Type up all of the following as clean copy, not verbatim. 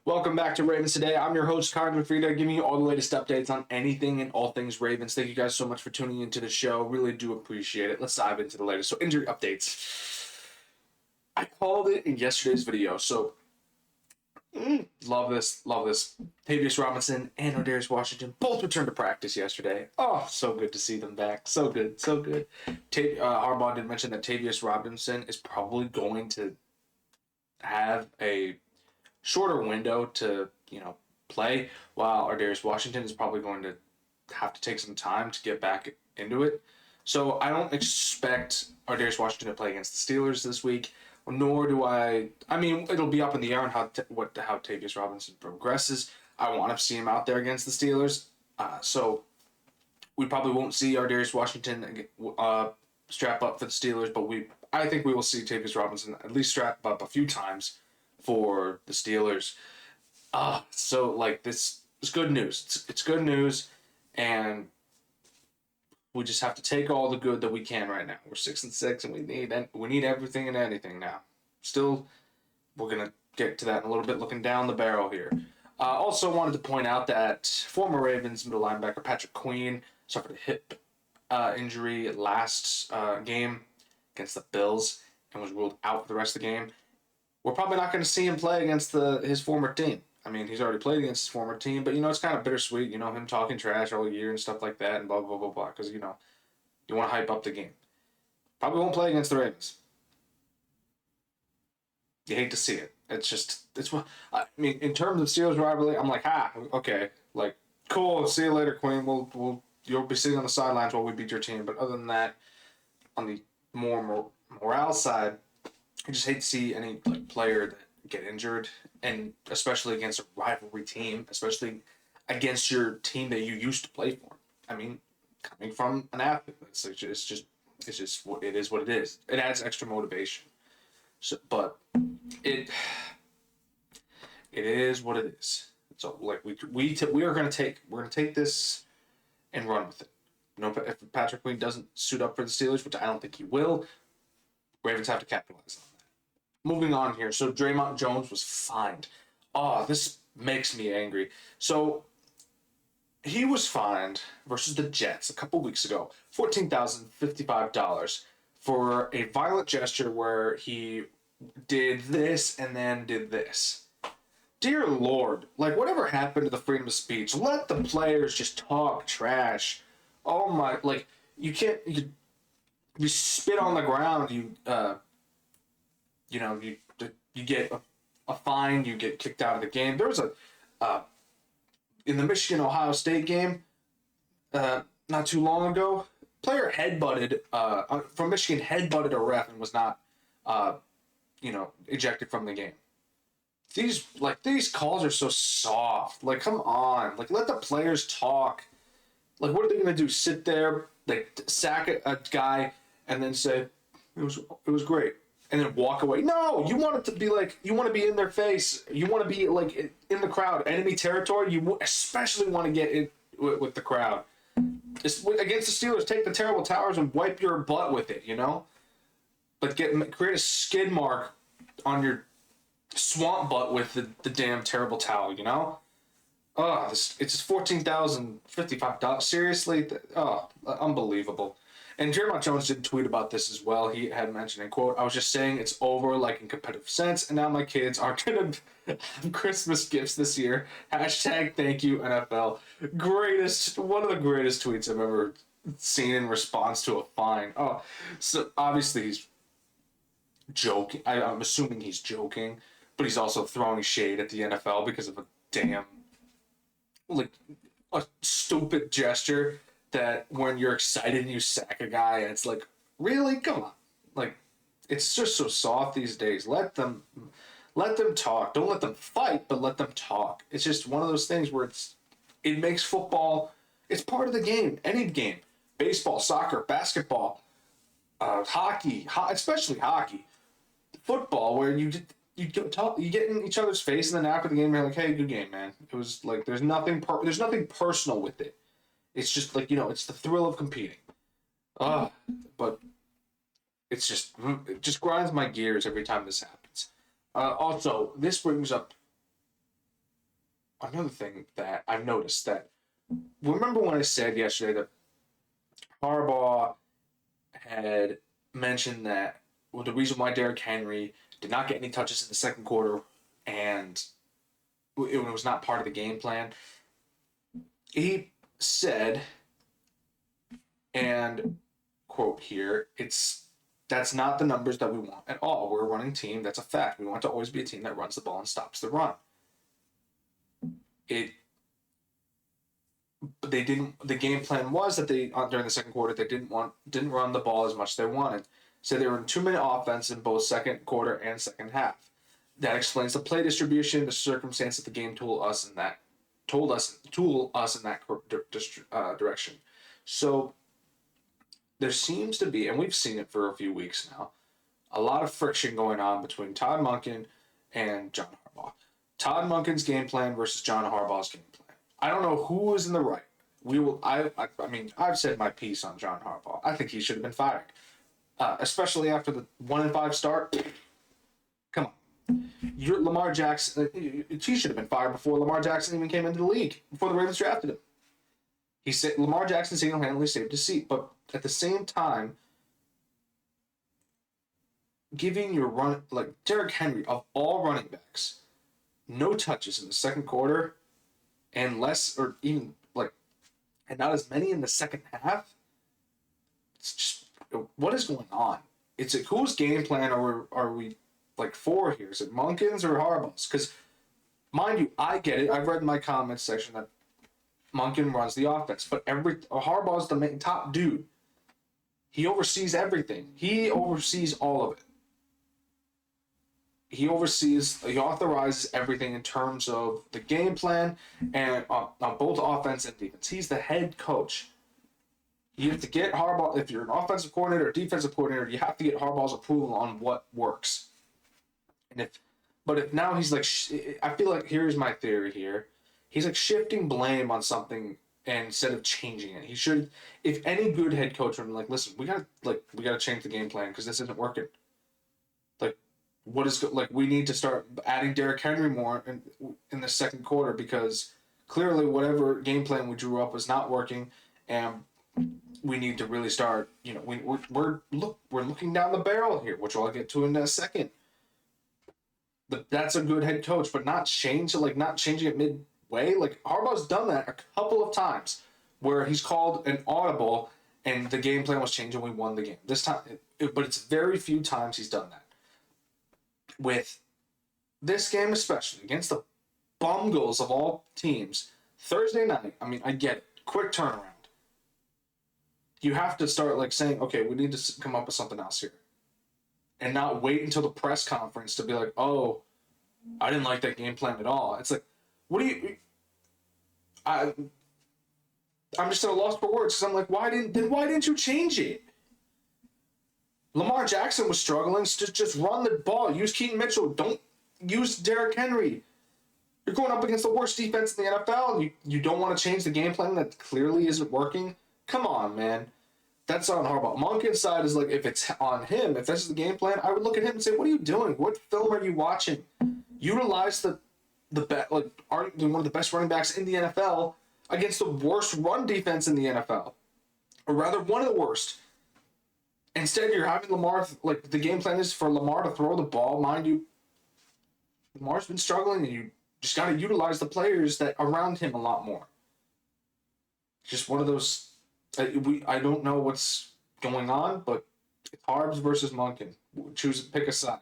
Welcome back to Ravens Today. I'm your host, Connor Gioffreda, giving you all the latest updates on anything and all things Ravens. Thank you guys so much for tuning into the show. Really do appreciate it. Let's dive into the latest. So, injury updates. I called it in yesterday's video. So, love this. Tavius Robinson and O'Darius Washington both returned to practice yesterday. Oh, so good to see them back. So good. Harbaugh did mention that Tavius Robinson is probably going to have a shorter window to, play, while Darius Washington is probably going to have to take some time to get back into it. So I don't expect Darius Washington to play against the Steelers this week, nor do I. I mean, it'll be up in the air on how Tavius Robinson progresses. I want to see him out there against the Steelers. So we probably won't see Darius Washington strap up for the Steelers, but I think we will see Tavius Robinson at least strap up a few times for the Steelers. This is good news. It's good news, and we just have to take all the good that we can right now. We're 6-6, and we need everything and anything now. Still, we're gonna get to that in a little bit. Looking down the barrel here. Also wanted to point out that former Ravens middle linebacker Patrick Queen suffered a hip injury last game against the Bills and was ruled out for the rest of the game. We're probably not going to see him play against his former team. I mean, he's already played against his former team, but, it's kind of bittersweet, him talking trash all year and stuff like that and blah, blah, blah, blah, because, you want to hype up the game. Probably won't play against the Ravens. You hate to see it. In terms of Steelers rivalry, I'm like, okay, cool, see you later, Queen. You'll be sitting on the sidelines while we beat your team. But other than that, on the more morale side, I just hate to see any player that get injured, and especially against a rivalry team, especially against your team that you used to play for. I mean, coming from an athlete, it's just what it is. What it is. It adds extra motivation. So, but it is what it is. So we're gonna take this and run with it. If Patrick Queen doesn't suit up for the Steelers, which I don't think he will, Ravens have to capitalize on that. Moving on here. So Draymond Jones was fined. Oh, this makes me angry. So he was fined versus the Jets a couple weeks ago, $14,055 for a violent gesture where he did this and then did this. Dear Lord, whatever happened to the freedom of speech? Let the players just talk trash. Oh my, you spit on the ground, you get a fine, you get kicked out of the game. There was in the Michigan-Ohio State game not too long ago, player from Michigan headbutted a ref and was not, ejected from the game. These calls are so soft. Come on. Let the players talk. What are they going to do? Sit there, sack a guy, and then say, it was great, and then walk away? No, you want it to be you want to be in their face. You want to be in the crowd, enemy territory. You especially want to get in with the crowd. Against the Steelers, take the terrible towers and wipe your butt with it. Create a skid mark on your swamp butt with the damn terrible towel. It's $14,055. Seriously, unbelievable. And Draymond Jones did tweet about this as well. He had mentioned, and quote, "I was just saying it's over, in competitive sense, and now my kids aren't going to have Christmas gifts this year. #thank you NFL." One of the greatest tweets I've ever seen in response to a fine. Oh, so obviously he's joking. I'm assuming he's joking, but he's also throwing shade at the NFL because of a damn, a stupid gesture that when you're excited and you sack a guy, and it's really? Come on. It's just so soft these days. Let them talk. Don't let them fight, but let them talk. It's just one of those things where it makes football, it's part of the game. Any game. Baseball, soccer, basketball, hockey, especially hockey. Football, where you get in each other's face, and then after the game, you're like, "Hey, good game, man." It was there's nothing personal with it. It's just it's the thrill of competing. But it just grinds my gears every time this happens. Also, this brings up another thing that I've noticed that, remember when I said yesterday that Harbaugh had mentioned that, well, the reason why Derrick Henry did not get any touches in the second quarter and it was not part of the game plan. He said, and quote here, that's not the numbers that we want at all. We're a running team. That's a fact. We want to always be a team that runs the ball and stops the run. They didn't. The game plan was that they during the second quarter they didn't run the ball as much as they wanted. So they were in 2-minute offense in both second quarter and second half. That explains the play distribution, the circumstance that the game tool us in that direction. So there seems to be, and we've seen it for a few weeks now, a lot of friction going on between Todd Monken and John Harbaugh. Todd Monken's game plan versus John Harbaugh's game plan. I don't know who is in the right. I mean, I've said my piece on John Harbaugh. I think he should have been fired, especially after the 1-5 start. Come on, Lamar Jackson. He should have been fired before Lamar Jackson even came into the league. Before the Ravens drafted him, he said Lamar Jackson single-handedly saved his seat. But at the same time, giving your run like Derrick Henry of all running backs, no touches in the second quarter, and less or even and not as many in the second half. It's just, what is going on? It's like, whose game plan are we for here? Is it Monken's or Harbaugh's? Because mind you, I get it. I've read in my comments section that Monken runs the offense, but Harbaugh's the main top dude. He oversees everything. He oversees all of it. He authorizes everything in terms of the game plan and on both offense and defense. He's the head coach. You have to get Harbaugh, if you're an offensive coordinator or defensive coordinator, you have to get Harbaugh's approval on what works. But if now he's I feel like here's my theory here. He's shifting blame on something instead of changing it. He should, if any good head coach would be listen, we gotta change the game plan because this isn't working. We need to start adding Derrick Henry more in the second quarter because clearly whatever game plan we drew up was not working, and we need to really start. We're looking down the barrel here, which I'll get to in a second. That's a good head coach, but not changing it midway. Harbaugh's done that a couple of times where he's called an audible and the game plan was changed and we won the game. This time, but it's very few times he's done that. With this game especially, against the Bungles of all teams, Thursday night, I get it. Quick turnaround. You have to start saying, okay, we need to come up with something else here. And not wait until the press conference to be oh, I didn't like that game plan at all. It's what do you... I'm just at a loss for words because I'm why didn't you change it? Lamar Jackson was struggling. Just run the ball. Use Keaton Mitchell. Don't use Derrick Henry. You're going up against the worst defense in the NFL. You don't want to change the game plan that clearly isn't working? Come on, man. That's on Harbaugh. Monken's side is if it's on him, if this is the game plan, I would look at him and say, what are you doing? What film are you watching? Utilize arguably one of the best running backs in the NFL against the worst run defense in the NFL. Or rather, one of the worst. Instead, you're having Lamar, the game plan is for Lamar to throw the ball. Mind you, Lamar's been struggling, and you just got to utilize the players that around him a lot more. Just one of those, I don't know what's going on, but it's Harbs versus Monken. Pick a side.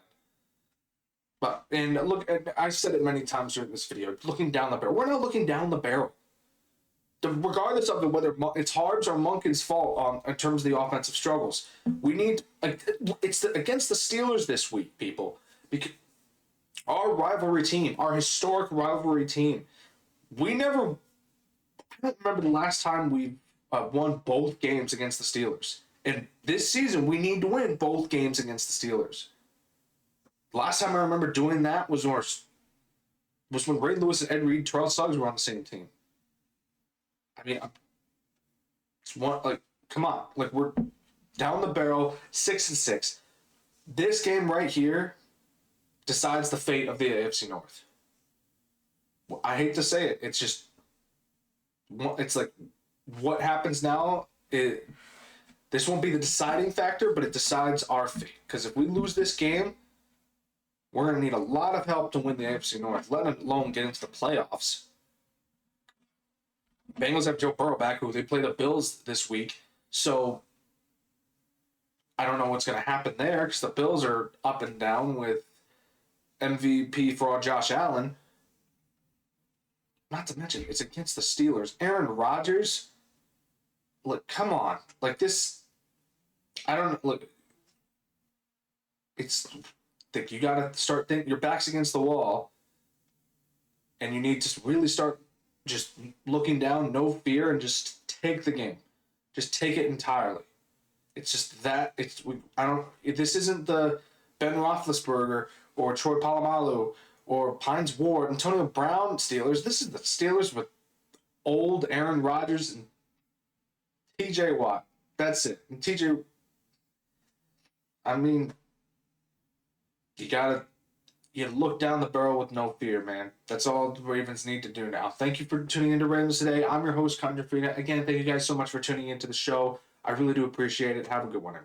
And look, I said it many times during this video, looking down the barrel. We're not looking down the barrel. Regardless of whether it's Harbs or Monken's fault in terms of the offensive struggles, we need against the Steelers this week, people, because our rivalry team, our historic rivalry team, I don't remember the last time we won both games against the Steelers, and this season we need to win both games against the Steelers. Last time I remember doing that was when Ray Lewis and Ed Reed, Terrell Suggs were on the same team. It's one come on, we're down the barrel, 6-6. This game right here decides the fate of the AFC North. I hate to say it, it's just it's like what happens now. This won't be the deciding factor, but it decides our fate. Because if we lose this game, we're going to need a lot of help to win the AFC North, let alone get into the playoffs. Bengals have Joe Burrow back, who they play the Bills this week. So I don't know what's going to happen there because the Bills are up and down with MVP fraud Josh Allen. Not to mention, it's against the Steelers. Aaron Rodgers, look, come on. Like this, I don't look. It's think you got to start thinking. Your back's against the wall, and you need to really start just looking down, no fear, and just take the game. Just take it entirely. It's just that I don't. This isn't the Ben Roethlisberger or Troy Polamalu or Pines Ward, Antonio Brown Steelers. This is the Steelers with old Aaron Rodgers and T.J. Watt. That's it. And T.J. I mean, you look down the barrel with no fear, man. That's all the Ravens need to do now. Thank you for tuning into Ravens today. I'm your host, Connor Gioffreda. Again, thank you guys so much for tuning into the show. I really do appreciate it. Have a good one, everyone.